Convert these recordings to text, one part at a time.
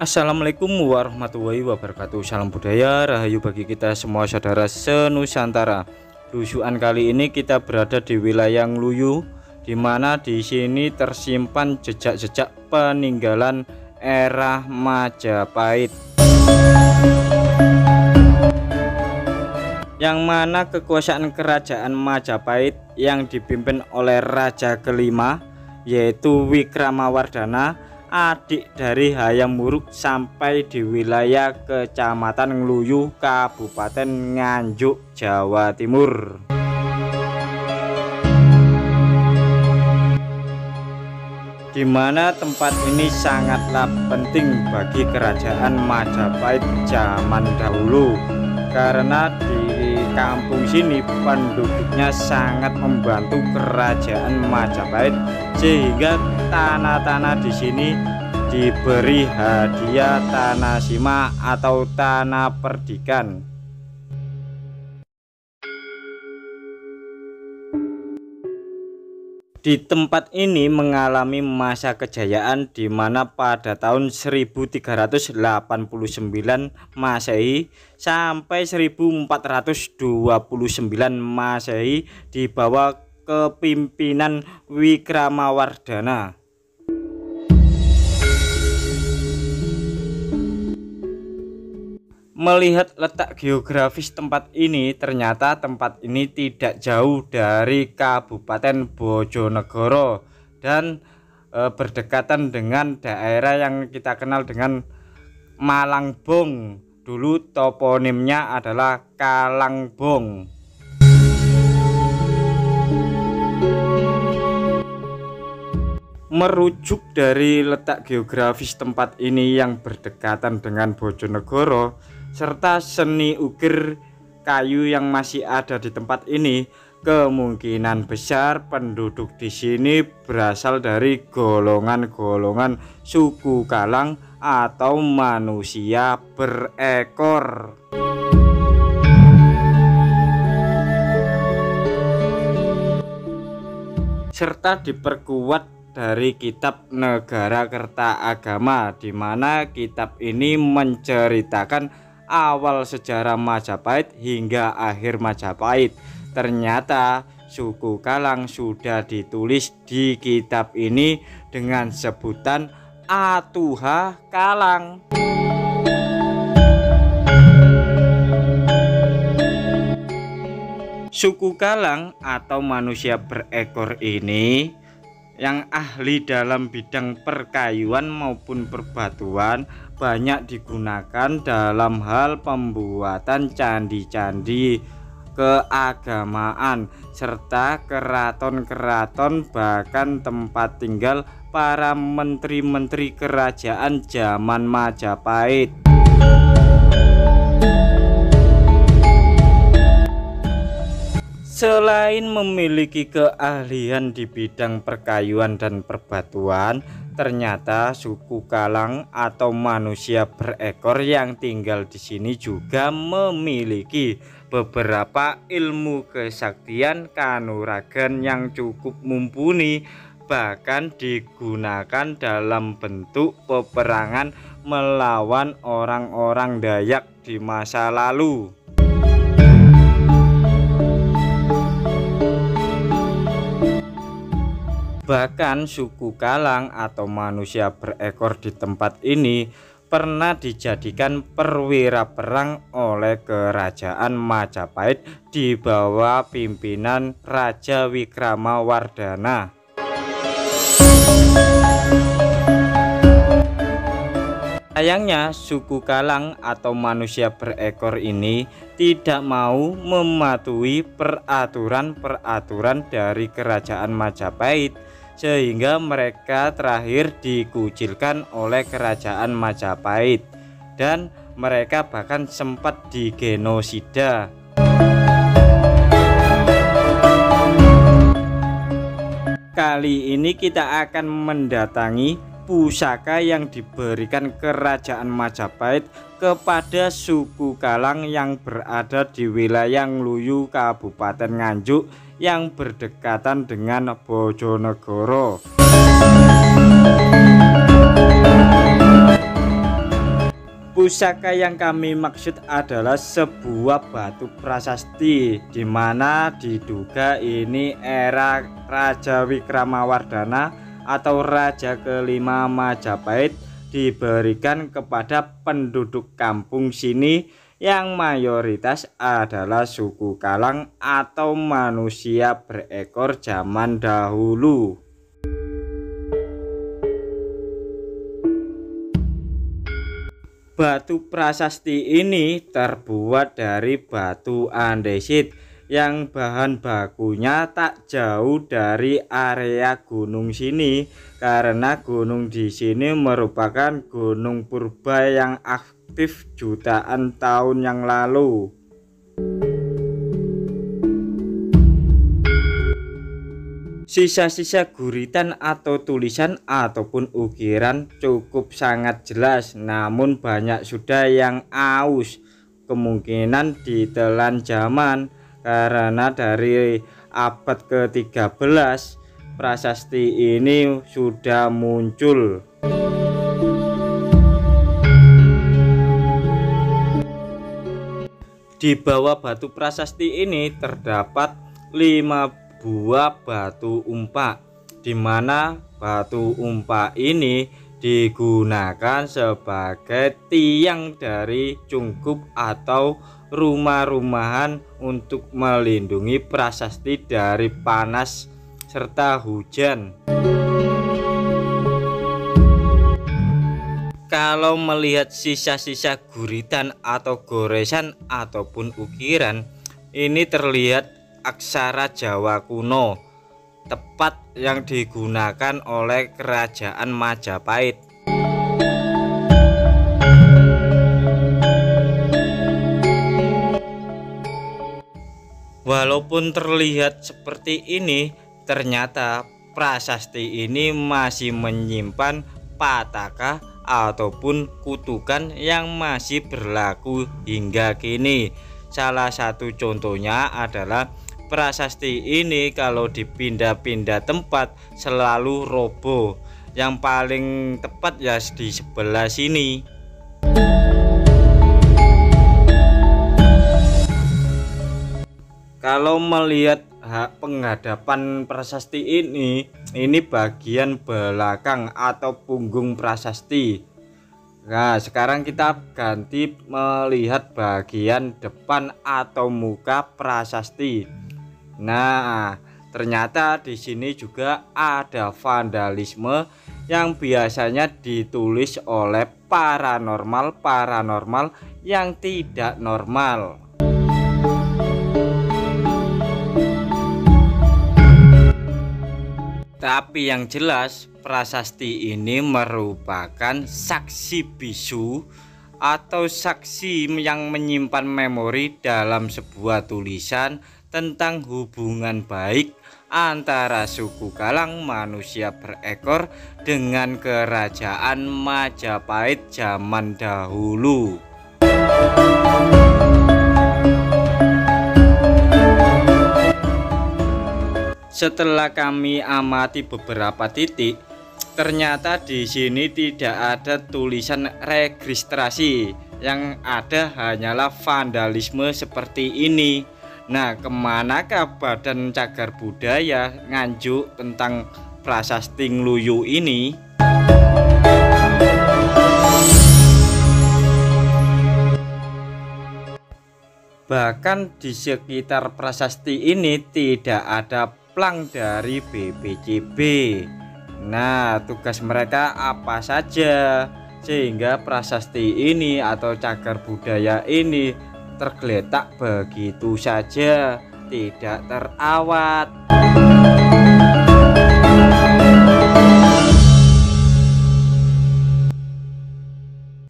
Assalamualaikum warahmatullahi wabarakatuh. Salam budaya, rahayu bagi kita semua saudara senusantara. Lusukan kali ini kita berada di wilayah Ngluyu, di mana di sini tersimpan jejak-jejak peninggalan era Majapahit. Yang mana kekuasaan kerajaan Majapahit yang dipimpin oleh raja kelima, yaitu Wikramawardhana, adik dari Hayam Wuruk, sampai di wilayah Kecamatan Ngluyu, Kabupaten Nganjuk, Jawa Timur. Di mana tempat ini sangatlah penting bagi kerajaan Majapahit zaman dahulu, karena di kampung sini penduduknya sangat membantu kerajaan Majapahit, sehingga tanah-tanah di sini diberi hadiah tanah sima atau tanah perdikan. Di tempat ini mengalami masa kejayaan, di mana pada tahun 1389 Masehi sampai 1429 Masehi di bawah kepimpinan Wikramawardhana. Melihat letak geografis tempat ini, ternyata tempat ini tidak jauh dari Kabupaten Bojonegoro dan berdekatan dengan daerah yang kita kenal dengan Malangbong. Dulu toponimnya adalah Kalangbong. Merujuk dari letak geografis tempat ini yang berdekatan dengan Bojonegoro serta seni ukir kayu yang masih ada di tempat ini, kemungkinan besar penduduk di sini berasal dari golongan-golongan suku Kalang atau manusia berekor. Serta diperkuat dari kitab Negara Kerta Agama, di mana kitab ini menceritakan awal sejarah Majapahit hingga akhir Majapahit. Ternyata suku Kalang sudah ditulis di kitab ini dengan sebutan Atuha Kalang. Suku Kalang atau manusia berekor ini yang ahli dalam bidang perkayuan maupun perbatuan, banyak digunakan dalam hal pembuatan candi-candi keagamaan serta keraton-keraton, bahkan tempat tinggal para menteri-menteri kerajaan zaman Majapahit. Selain memiliki keahlian di bidang perkayuan dan perbatuan, ternyata suku Kalang atau manusia berekor yang tinggal di sini juga memiliki beberapa ilmu kesaktian kanuragan yang cukup mumpuni, bahkan digunakan dalam bentuk peperangan melawan orang-orang Dayak di masa lalu. Bahkan suku Kalang atau manusia berekor di tempat ini pernah dijadikan perwira perang oleh kerajaan Majapahit di bawah pimpinan Raja Wikramawardhana. Sayangnya suku Kalang atau manusia berekor ini tidak mau mematuhi peraturan-peraturan dari kerajaan Majapahit, sehingga mereka terakhir dikucilkan oleh kerajaan Majapahit dan mereka bahkan sempat digenosida. Kali ini kita akan mendatangi pusaka yang diberikan kerajaan Majapahit kepada suku Kalang yang berada di wilayah Ngluyu, Kabupaten Nganjuk yang berdekatan dengan Bojonegoro. Pusaka yang kami maksud adalah sebuah batu prasasti, di mana diduga ini era Raja Wikramawardhana atau Raja kelima Majapahit diberikan kepada penduduk kampung sini yang mayoritas adalah suku Kalang atau manusia berekor zaman dahulu. Batu prasasti ini terbuat dari batu andesit yang bahan bakunya tak jauh dari area gunung sini, karena gunung di sini merupakan gunung purba yang aktif jutaan tahun yang lalu. Sisa-sisa guritan atau tulisan ataupun ukiran cukup sangat jelas, namun banyak sudah yang aus, kemungkinan ditelan zaman, karena dari abad ke-13 prasasti ini sudah muncul. Di bawah batu prasasti ini terdapat 5 buah batu umpak, di mana batu umpak ini digunakan sebagai tiang dari cungkup atau rumah-rumahan untuk melindungi prasasti dari panas serta hujan. Kalau melihat sisa-sisa guritan atau goresan ataupun ukiran, ini terlihat aksara Jawa kuno, tepat yang digunakan oleh Kerajaan Majapahit. Walaupun terlihat seperti ini, ternyata prasasti ini masih menyimpan pataka ataupun kutukan yang masih berlaku hingga kini. Salah satu contohnya adalah prasasti ini kalau dipindah-pindah tempat selalu roboh. Yang paling tepat ya di sebelah sini. Kalau melihat penghadapan prasasti ini bagian belakang atau punggung prasasti. Nah, sekarang kita ganti melihat bagian depan atau muka prasasti. Nah, ternyata di sini juga ada vandalisme yang biasanya ditulis oleh paranormal yang tidak normal. Tapi yang jelas prasasti ini merupakan saksi bisu atau saksi yang menyimpan memori dalam sebuah tulisan tentang hubungan baik antara suku Kalang manusia berekor dengan Kerajaan Majapahit zaman dahulu. Setelah kami amati beberapa titik, ternyata di sini tidak ada tulisan registrasi, yang ada hanyalah vandalisme seperti ini. Nah, kemanakah Badan Cagar Budaya Nganjuk tentang prasasti Ngluyu ini? Bahkan di sekitar prasasti ini tidak ada plang dari BPCB. Nah, tugas mereka apa saja sehingga prasasti ini atau cagar budaya ini tergeletak begitu saja, tidak terawat.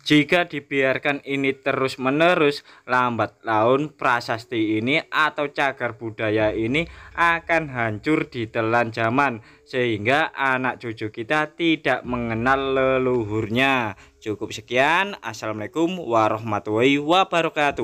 Jika dibiarkan ini terus-menerus, lambat laun prasasti ini atau cagar budaya ini akan hancur ditelan zaman, sehingga anak cucu kita tidak mengenal leluhurnya. Cukup sekian. Assalamualaikum warahmatullahi wabarakatuh.